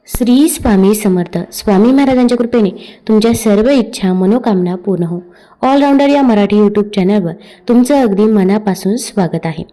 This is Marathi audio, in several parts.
श्री स्वामी समर्थ. स्वामी महाराजांच्या कृपेने तुमच्या सर्व इच्छा मनोकामना पूर्ण हो. ऑलराऊंडर या मराठी यूट्यूब चॅनलवर तुमचं अगदी मनापासून स्वागत आहे.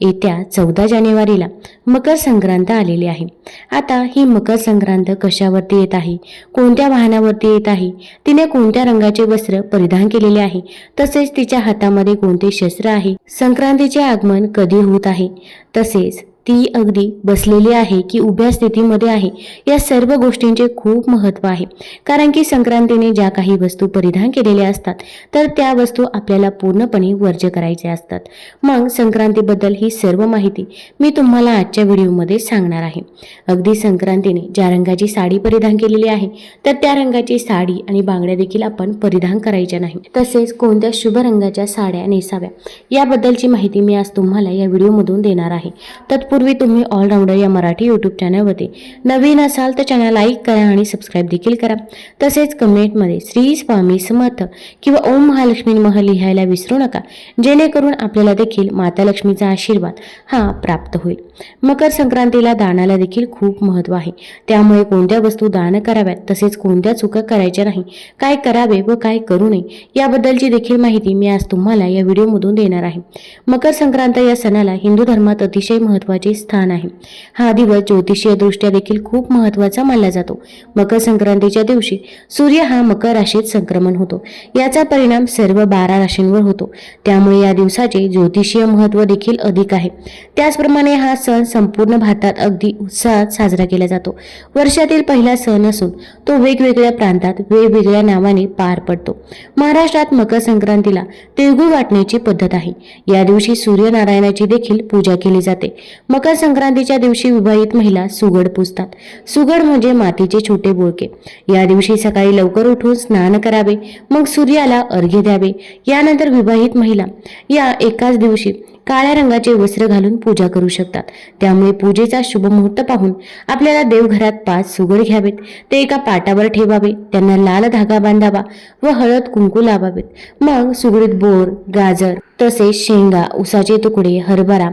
येत्या 14 जानेवारीला मकर संक्रांत आलेली आहे. आता ही मकर संक्रांत कशावरती येत आहे, कोणत्या वाहनावरती येत आहे, तिने कोणत्या रंगाचे वस्त्र परिधान केलेले आहे, तसेच तिच्या हातामध्ये कोणते शस्त्र आहे, संक्रांतीचे आगमन कधी होत आहे, तसेच ती अगदी बसलेली आहे की उभ्या स्थितीमध्ये आहे, या सर्व गोष्टींचे खूप महत्त्व आहे. कारण की संक्रांतीने ज्या काही वस्तू परिधान केलेल्या असतात तर त्या वस्तू आपल्याला पूर्णपणे वर्ज्य करायच्या असतात. मग संक्रांतीबद्दल ही सर्व माहिती मी तुम्हाला आजच्या व्हिडिओमध्ये सांगणार आहे. अगदी संक्रांतीने ज्या रंगाची साडी परिधान केलेली आहे तर त्या रंगाची साडी आणि बांगड्या देखील आपण परिधान करायच्या नाही. तसेच कोणत्या शुभ रंगाच्या साड्या नेसाव्या याबद्दलची माहिती मी आज तुम्हाला या व्हिडिओमधून देणार आहे. तत्पूर्वी तुम्ही ऑलराऊंडर या मराठी यूट्यूब चॅनलवरती नवीन असाल तर चॅनल लाईक करा आणि सबस्क्राईब देखील करा. तसेच कमेंटमध्ये श्री स्वामी समर्थ किंवा ओम महालक्ष्मी नमः लिहायला विसरू नका, जेणेकरून आपल्याला देखील माता लक्ष्मीचा आशीर्वाद हा प्राप्त होईल. मकर संक्रांतीला दानाला देखील खूप महत्त्व आहे. त्यामुळे कोणत्या वस्तू दान कराव्यात, तसेच कोणत्या चुका करायच्या नाही, काय करावे व काय करू नये याबद्दलची देखील माहिती मी आज तुम्हाला या व्हिडिओमधून देणार आहे. मकर संक्रांत या सणाला हिंदू धर्मात अतिशय महत्त्वाचे स्थान आहे. हा दिवस ज्योतिषीय दृष्ट्या देखील खूप महत्त्वाचा मानला जातो. मकर संक्रांतीच्या दिवशी सूर्य हा मकर राशीत संक्रमण होतो. याचा परिणाम सर्व 12 राशींवर होतो. त्यामुळे या दिवसाचे ज्योतिषीय महत्त्व देखील अधिक आहे. त्याचप्रमाणे हा सण संपूर्ण भारतात अगदी उत्साहात साजरा केला जातो. वर्षातील पहिला सण असून तो वेगवेगळ्या प्रांतात वेगवेगळ्या नावाने पार पडतो. महाराष्ट्रात मकर संक्रांतीला तिळगुळ वाटण्याची पद्धत आहे. या दिवशी सूर्यनारायणाची देखील पूजा केली जाते. मकर संक्रांतीच्या दिवशी विवाहित महिला सुगड पुजतात. सुगड म्हणजे मातीचे छोटे बोळके. या दिवशी सकाळी लवकर उठून स्नान करावे, मग सूर्याला अर्घ्य द्यावे. यानंतर विवाहित महिला या एकाच दिवशी काळ्या रंगाचे वस्त्र घालून पूजा करू शकतात. त्यामुळे पूजेचा शुभ मुहूर्त पाहून आपल्याला देवघरात 5 सुगड घ्यावेत, ते एका पाटावर ठेवावे, त्यांना लाल धागा बांधावा व हळद कुंकू लावावेत. मग सुगडीत बोर, गाजर तसेच शेंगा, उसाचे तुकडे, हरभरा,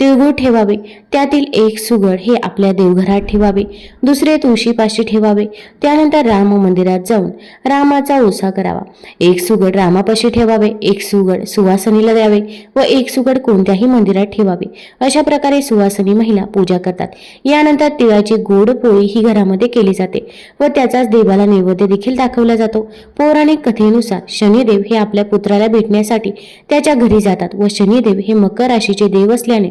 तिळगुळ ठेवावे. त्यातील एक सुगड हे आपल्या देवघरात ठेवावे, दुसरे तुळशीपाशी ठेवावे. त्यानंतर राम मंदिरात जाऊन रामाचा ओसा करावा. एक सुगड रामापाशी ठेवावे, एक सुगड सुवासिनीला द्यावे व एक सुगड कोणत्याही मंदिरात ठेवावे. अशा प्रकारे सुवासिनी महिला पूजा करतात. यानंतर तिळाची गोड पोळी ही घरामध्ये केली जाते व त्याचाच देवाला नैवेद्य देखील दाखवला जातो. पौराणिक कथेनुसार शनिदेव हे आपल्या पुत्राला भेटण्यासाठी त्याच्या घरी जातात व शनिदेव हे मकर राशीचे देव असल्याने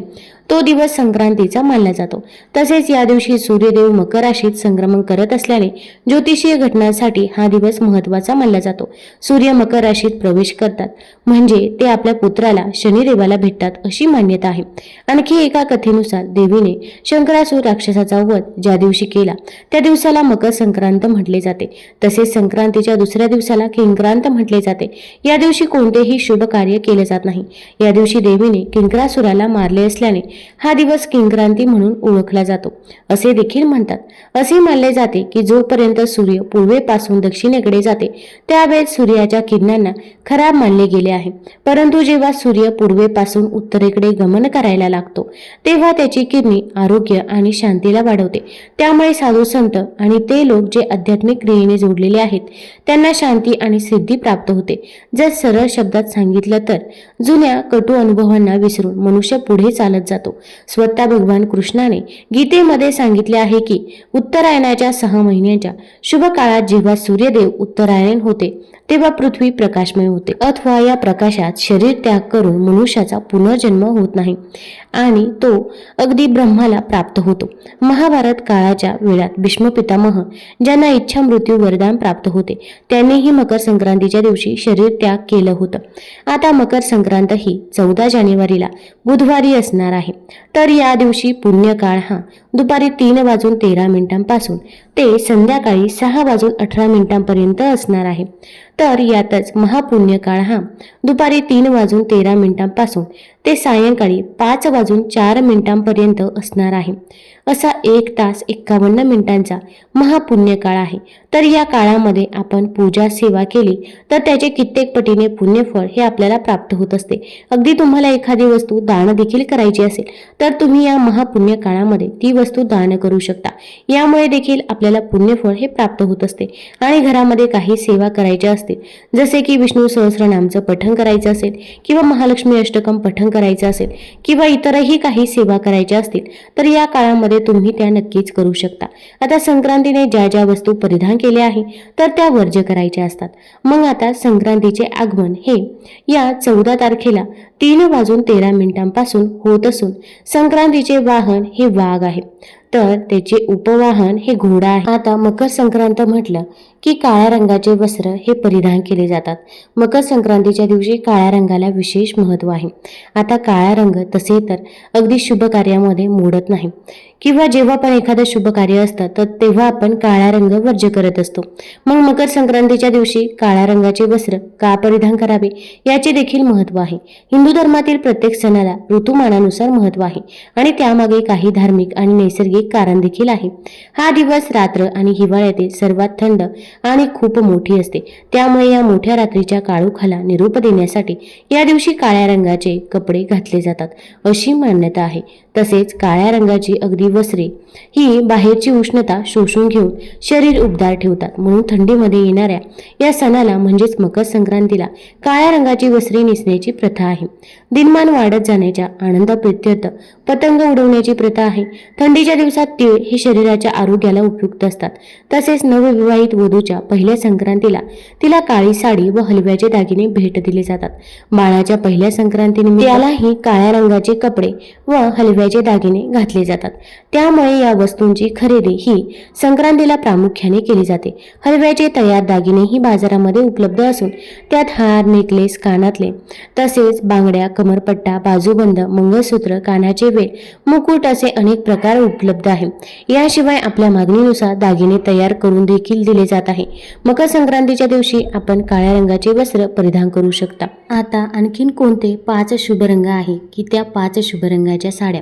तो दिवस संक्रांतीचा मानला जातो. तसेच या दिवशी सूर्यदेव मकर राशीत संक्रमण करत असल्याने ज्योतिषीय घटनांसाठी हा दिवस महत्त्वाचा मानला जातो. सूर्य मकर राशीत प्रवेश करतात म्हणजे ते आपल्या पुत्राला शनिदेवाला भेटतात अशी मान्यता आहे. आणखी एका कथेनुसार देवीने शंकरासूर राक्षसाचा वध ज्या दिवशी केला त्या दिवसाला मकर संक्रांत म्हटले जाते. तसेच संक्रांतीच्या दुसऱ्या दिवसाला किंक्रांत म्हटले जाते. या दिवशी कोणतेही शुभ कार्य केले जात नाही. या दिवशी देवीने किंक्रासुराला मारले असल्याने हा दिवस किंक्रांती म्हणून ओळखला जातो असे देखील म्हणतात. असे मानले जाते की जोपर्यंत सूर्य पूर्वेपासून दक्षिणेकडे जाते त्यावेळेस सूर्याच्या किरणांना खराब मानले गेले आहे. परंतु जेव्हा सूर्य पूर्वेपासून उत्तरेकडे गमन करायला लागतो तेव्हा त्याची किरणे आरोग्य आणि शांतीला वाढवते. त्यामुळे साधू संत आणि ते लोक जे आध्यात्मिक क्रियेने जोडलेले आहेत त्यांना शांती आणि सिद्धी प्राप्त होते. जर सरळ शब्दात सांगितलं तर जुन्या कटू अनुभवांना विसरून मनुष्य पुढे चालत जातो. स्वतः भगवान कृष्णाने गीतेमध्ये सांगितले आहे की उत्तरायणाच्या 6 महिन्यांच्या शुभ काळात जेव्हा सूर्यदेव उत्तरायण होते तेव्हा पृथ्वी प्रकाशमय होते, अथवा या प्रकाशात शरीर त्याग करून मनुष्याचा पुनर्जन्म होत नाही आणि तो अगदी ब्रह्माला प्राप्त होतो. महाभारत काळाच्या वेळात भीष्म पितामह ज्यांना इच्छा मृत्यू वरदान प्राप्त होते त्यांनीही मकर संक्रांतीच्या दिवशी शरीर त्याग केलं होतं. आता मकर संक्रांत ही 14 जानेवारीला बुधवारी असणार आहे. तर या दिवशी पुण्यकाळ हा दुपारी 3:13 ते संध्याकाळी 6:18 असणार आहे. तर यातच महापुण्यकाळ हा दुपारी 3:13 ते सायंकाळी 5:04 असणार आहे. असा 1 तास 51 मिनिटांचा महापुण्यकाळ आहे. तर या काळामध्ये आपण पूजा सेवा केली तर त्याचे कित्येक पटीने पुण्यफळ हे आपल्याला प्राप्त होत असते. अगदी तुम्हाला एखादी वस्तू दान देखील करायची असेल तर तुम्ही या महापुण्य काळामध्ये ती वस्तू दान करू शकता. यामुळे देखील आपल्या आपल्याला पुण्यफळ हे प्राप्त होत असते आणि घरामध्ये काही सेवा करायच्या असतील, जसे की विष्णू सहस्रनामचं पठण करायचं असेल किंवा महालक्ष्मी अष्टकम पठण करायचं असेल किंवा इतरही काही सेवा करायच्या असतील तर या काळामध्ये तुम्ही त्या नक्कीच करू शकता. आता संक्रांतीने ज्या ज्या वस्तू परिधान केल्या आहे तर त्या वर्ज्य करायच्या असतात. मग आता संक्रांतीचे आगमन हे या 14 तारखेला 3:13 होत असून संक्रांतीचे वाहन हे वाघ आहे, तर त्याचे उपवाहन हे घोडा आहे. आता मकर संक्रांत म्हटलं की काळ्या रंगाचे वस्त्र हे परिधान केले जातात. मकर संक्रांतीच्या दिवशी काळ्या रंगाला विशेष महत्त्व आहे. आता काळा रंग तसे तर अगदी शुभ कार्यामध्ये मोडत नाही किंवा जेव्हा पण एखादं शुभ कार्य असतं तर तेव्हा आपण काळा रंग वर्ज्य करत असतो. मग मकर संक्रांतीच्या दिवशी काळ्या रंगाचे वस्त्र का परिधान करावे याचे देखील महत्त्व आहे. हिंदू धर्मातील प्रत्येक सणाला ऋतुमानानुसार महत्त्व आहे आणि त्यामागे काही धार्मिक आणि नैसर्गिक कारण देखील आहे. हा दिवस रात्र आणि हिवाळ्यातील सर्वात थंड आणि खूप मोठी असते, त्यामुळे या मोठ्या रात्रीच्या काळोखाला निरोप देण्यासाठी या दिवशी काळ्या रंगाचे कपडे घातले जातात अशी मान्यता आहे. तसेच काळ्या रंगाची अगदी वस्त्रे ही बाहेरची उष्णता शोषून घेऊन शरीर उबदार ठेवतात, म्हणून थंडीमध्ये येणाऱ्या या सणाला म्हणजेच मकर संक्रांतीला काळ्या रंगाची वस्त्रे नेसण्याची प्रथा आहे. दिनमान वाढत जाण्याच्या आनंदाप्रित्यर्थ पतंग उडवण्याची प्रथा आहे. थंडीच्या दिवसात तीळ हे शरीराच्या आरोग्याला उपयुक्त असतात. तसेच नवविवाहित वधूच्या पहिल्या संक्रांतीला तिला काळी साडी व हलव्याचे दागिने भेट दिले जातात. बाळाच्या पहिल्या संक्रांतीनिमित्त त्यालाही काळ्या रंगाचे कपडे व हलव्याचे दागिने घातले जातात. त्यामुळे या वस्तूंची खरेदी ही संक्रांतीला प्रामुख्याने केली जाते. हलव्याचे तयार दागिनेही बाजारामध्ये उपलब्ध असून त्यात हार, नेकलेस, कानातले तसेच बांगड्या, कमरपट्टा, बाजूबंद, मंगळसूत्र, कानाचे वेळ, मुकुट असे अनेक प्रकार उपलब्ध आहे. याशिवाय आपल्या मागणीनुसार दागिने तयार करून देखील दिले जात आहे. मकर संक्रांतीच्या दिवशी आपण काळ्या रंगाचे वस्त्र परिधान करू शकता. आता आणखीन कोणते 5 शुभ रंग आहे की त्या 5 शुभ रंगाच्या साड्या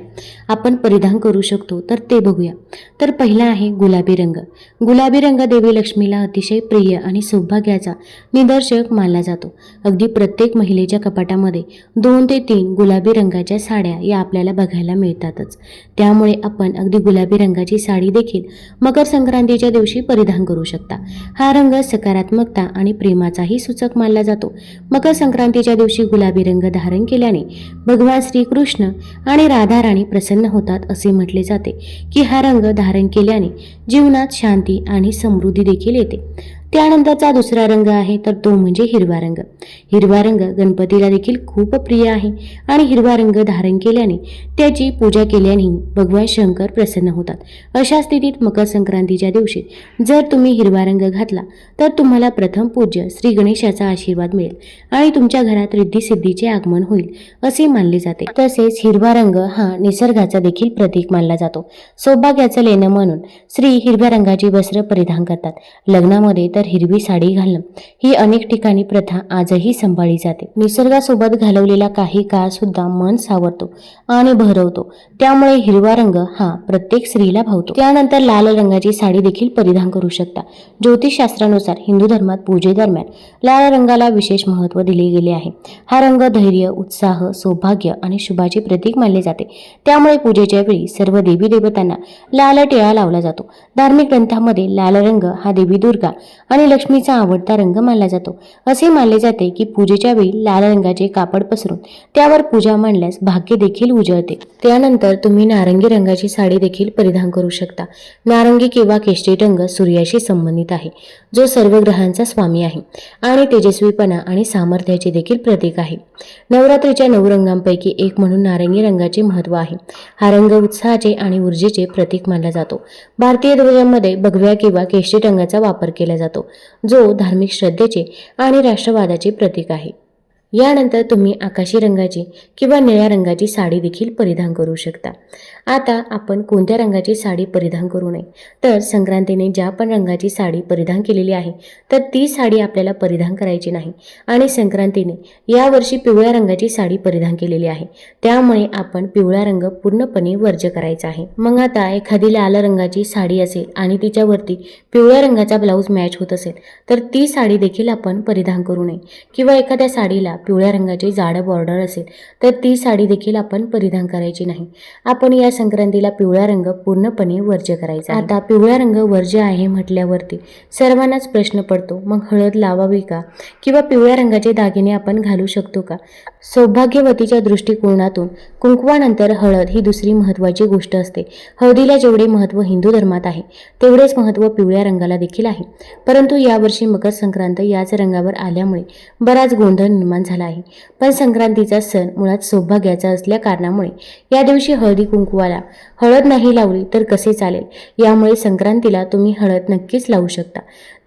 आपण परिधान करू शकतो तर ते बघूया. तर पहिला आहे गुलाबी रंग. गुलाबी रंग देवी लक्ष्मीला अतिशय प्रिय आणि सौभाग्याचा निदर्शक मानला जातो. अगदी प्रत्येक महिलेच्या कपाटामध्ये 2 ते 3 गुलाबी रंगाच्या साड्या या आपल्याला बघायला मिळतातच. त्यामुळे आपण अगदी गुलाबी रंगाची साडी देखील मकर संक्रांतीच्या दिवशी परिधान करू शकता. हा रंग सकारात्मकता आणि प्रेमाचाही सूचक मानला जातो. मकर संक्रांतीच्या दिवशी गुलाबी रंग धारण केल्याने भगवान श्रीकृष्ण आणि राधा राणी प्रसन्न होतात असे म्हटले जाते की हा रंग धारण केल्याने जीवनात शांती आणि समृद्धी देखील येते. त्यानंतरचा दुसरा रंग आहे तर तो म्हणजे हिरवा रंग. हिरवा रंग गणपतीला देखील खूप प्रिय आहे आणि हिरवा रंग धारण केल्याने त्याची पूजा केल्याने भगवान शंकर प्रसन्न होतात. अशा स्थितीत मकर संक्रांतीच्या दिवशी जर तुम्ही हिरवा रंग घातला तर तुम्हाला प्रथम पूज्य श्री गणेशाचा आशीर्वाद मिळेल आणि तुमच्या घरात रिद्धी-सिद्धीचे आगमन होईल असे मानले जाते. तसेच हिरवा रंग हा निसर्गाचा देखील प्रतीक मानला जातो. सौभाग्याचं लेणं म्हणून स्त्री हिरव्या रंगाची वस्त्र परिधान करतात. लग्नामध्ये तर हिरवी साडी घालणं ही अनेक ठिकाणी प्रथा आजही सांभाळली जाते. निसर्गासोबत घालवलेला काही काळ सुद्धा मन सावरतो आणि बहरवतो, त्यामुळे हिरवा रंग हा प्रत्येक स्त्रीला भावतो. त्यानंतर लाल रंगाची साडी देखील परिधान करू शकता. ज्योतिषशास्त्रानुसार हिंदू धर्मात पूजेदरम्यान लाल रंगाला विशेष महत्त्व दिले गेले आहे. हा रंग धैर्य, उत्साह, सौभाग्य आणि शुभाचे प्रतीक मानले जाते. त्यामुळे पूजेच्या वेळी सर्व देवी देवतांना लाल टिळा लावला जातो. धार्मिक ग्रंथांमध्ये लाल रंग हा देवी दुर्गा आणि लक्ष्मीचा आवडता रंग मानला जातो. असे मानले जाते की पूजेच्या वेळी लाल रंगाचे कापड पसरून त्यावर पूजा मांडल्यास भाग्य देखील उजळते. त्यानंतर तुम्ही नारंगी रंगाची साडी देखील परिधान करू शकता. नारंगी किंवा केशरी रंग सूर्याशी संबंधित आहे, जो सर्व ग्रहांचा स्वामी आहे आणि तेजस्वीपणा आणि सामर्थ्याचे देखील प्रतीक आहे. नवरात्रीच्या 9 रंगांपैकी एक म्हणून नारंगी रंगाचे महत्त्व आहे. हा रंग उत्साहाचे आणि ऊर्जेचे प्रतीक मानला जातो. भारतीय ध्वजामध्ये भगव्या किंवा केशरी रंगाचा वापर केला जातो, जो धार्मिक श्रद्धेचे आणि राष्ट्रवादाचे प्रतीक आहे. यानंतर तुम्ही आकाशी रंगाची किंवा निळ्या रंगाची साडी देखील परिधान करू शकता. आता आपण कोणत्या रंगाची साडी परिधान करू नये तर संक्रांतीने ज्या पण रंगाची साडी परिधान केलेली आहे तर ती साडी आपल्याला परिधान करायची नाही आणि संक्रांतीने यावर्षी पिवळ्या रंगाची साडी परिधान केलेली आहे, त्यामुळे आपण पिवळा रंग पूर्णपणे वर्ज्य करायचा आहे. मग आता एखादी लाल रंगाची साडी असेल आणि तिच्यावरती पिवळ्या रंगाचा ब्लाऊज मॅच होत असेल तर ती साडी देखील आपण परिधान करू नये किंवा एखाद्या साडीला पिवळ्या रंगाची जाड बॉर्डर असेल तर ती साडी देखील आपण परिधान करायची नाही. आपण या संक्रांतीला पिवळा रंग पूर्णपणे वर्ज्य करायचा. आता पिवळा रंग वर्ज्य आहे म्हटल्यावरती सर्वांनाच प्रश्न पडतो, मग हळद लावावी का किंवा पिवळ्या रंगाचे दागिने आपण घालू शकतो का? सौभाग्यवतीच्या दृष्टिकोनातून कुंकवानंतर हळद ही दुसरी महत्त्वाची गोष्ट असते. हळदीला जेवढे महत्त्व हिंदू धर्मात आहे तेवढेच महत्त्व पिवळ्या रंगाला देखील आहे. परंतु यावर्षी मकर संक्रांत याच रंगावर आल्यामुळे बराच गोंधळ निर्माण झाला आहे. पण संक्रांतीचा सण मुळात सौभाग्याचा असल्या कारणामुळे या दिवशी हळदी कुंकवाला हळद नाही लावली तर कसे चालेल. यामुळे संक्रांतीला तुम्ही हळद नक्कीच लावू शकता.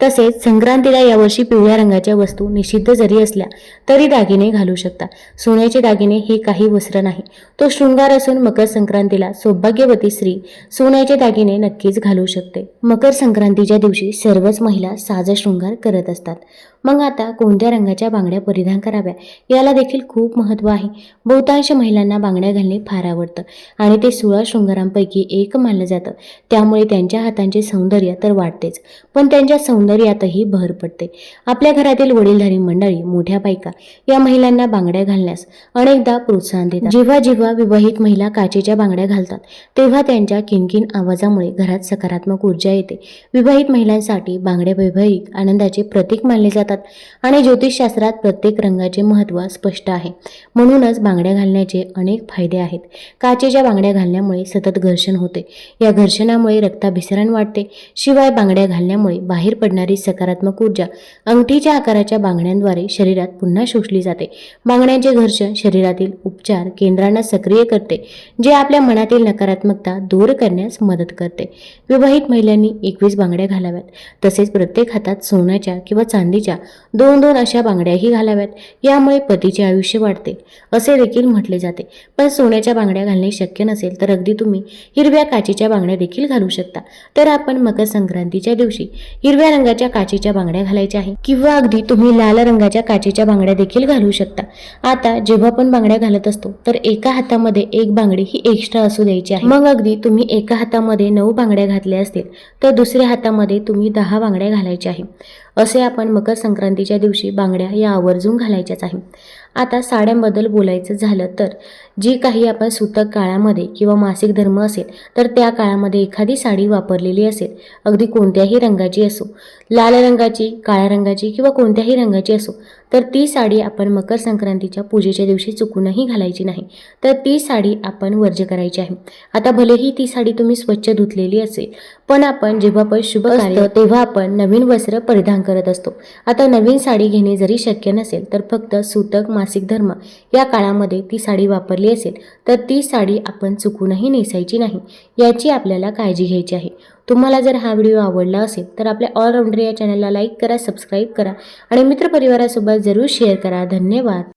तसेच संक्रांतीला यावर्षी पिवळ्या रंगाच्या वस्तू निषिद्ध जरी असल्या तरी दागिने घालू शकता. सोन्याचे दागिने हे काही वस्त्र नाही, तो शृंगार असून मकर संक्रांतीला सौभाग्यवती स्त्री सोन्याचे दागिने नक्कीच घालू शकते. मकर संक्रांतीच्या दिवशी सर्वच महिला साज शृंगार करत असतात. मग आता कोणत्या रंगाच्या बांगड्या परिधान कराव्या याला देखील खूप महत्त्व आहे. बहुतांश महिलांना बांगड्या घालणे फार आवडतं आणि ते 16 शृंगारांपैकी एक मानलं जातं. त्यामुळे त्यांच्या हातांचे सौंदर्य तर वाढतेच, पण त्यांच्या सौंदर्यातही भर पडते. आपल्या घरातील वडीलधारी मंडळी, मोठ्या बायका या महिलांना बांगड्या घालण्यास अनेकदा प्रोत्साहन देतात. जेव्हा जेव्हा विवाहित महिला काचेच्या बांगड्या घालतात तेव्हा त्यांच्या किणकिण आवाजामुळे घरात सकारात्मक ऊर्जा येते. विवाहित महिलांसाठी बांगड्या वैवाहिक आनंदाचे प्रतीक मानले जातात आणि ज्योतिषशास्त्रात प्रत्येक रंगाचे महत्त्व स्पष्ट आहे. म्हणूनच बांगड्या घालण्याचे अनेक फायदे आहेत. काचेच्या बांगड्या घालण्यामुळे सतत घर्षण होते, या घर्षणामुळे रक्ताभिसरण वाढते. शिवाय बांगड्या घालण्यामुळे बाहेर पडणारी सकारात्मक ऊर्जा अंगठीच्या आकाराच्या बांगड्यांद्वारे शरीरात पुन्हा शोषली जाते. बांगड्यांचे घर्षण शरीरातील उपचार केंद्रांना सक्रिय करते, जे आपल्या मनातील नकारात्मकता दूर करण्यास मदत करते. विवाहित महिलांनी 21 बांगड्या घालाव्यात. तसेच प्रत्येक हातात सोन्याच्या किंवा चांदीच्या 2-2 अशा बांगड्याही घालाव्यात. यामुळे पतीचे आयुष्य वाढते असे देखील म्हटले जाते. पण सोन्याच्या बांगड्या घालणे शक्य नसेल तर अगदी तुम्ही हिरव्या काचेच्या बांगड्या देखील घालू शकता. तर आपण मकर संक्रांतीच्या दिवशी हिरव्या रंगाच्या काचेच्या बांगड्या घालायच्या आहे किंवा अगदी तुम्ही लाल रंगाच्या काचेच्या बांगड्या देखील घालू शकता. आता जेव्हा आपण बांगड्या घालत असतो तर एका हातामध्ये एक बांगडी ही एक्स्ट्रा असू द्यायची आहे. मग अगदी तुम्ही एका हातामध्ये 9 बांगड्या घातल्या असतील तर दुसऱ्या हातामध्ये तुम्ही 10 बांगड्या घालायच्या आहे. असे आपण मकर संक्रांतीच्या दिवशी बांगड्या या आवर्जून घालायच्याच आहे. आता साड्यांबद्दल बोलायचं झालं तर जी काही आपण सुतक काळामध्ये किंवा मासिक धर्म असेल तर त्या काळामध्ये एखादी साडी वापरलेली असेल, अगदी कोणत्याही रंगाची असो, लाल रंगाची, काळ्या रंगाची किंवा कोणत्याही रंगाची असो, तर ती साडी आपण मकर संक्रांतीच्या पूजेच्या दिवशी चुकूनही घालायची नाही. तर ती साडी आपण वर्ज्य करायची आहे. आता भलेही ती साडी तुम्ही स्वच्छ धुतलेली असेल, पण आपण जेव्हा पण शुभ कार्य तेव्हा आपण नवीन वस्त्र परिधान करत असतो. आता नवीन साडी घेणे जरी शक्य नसेल तर फक्त सुतक मासिक धर्म या काळामध्ये ती साडी वापरली असेल तर ती साडी आपण चुकूनही नेसायची नाही. याची आपल्याला काळजी घ्यायची आहे. तुम्हाला जर हा व्हिडिओ आवडला असेल तर आपल्या ऑलराऊंडर या चॅनलला लाईक करा, सबस्क्राईब करा आणि मित्रपरिवारासोबत जरूर शेअर करा. धन्यवाद.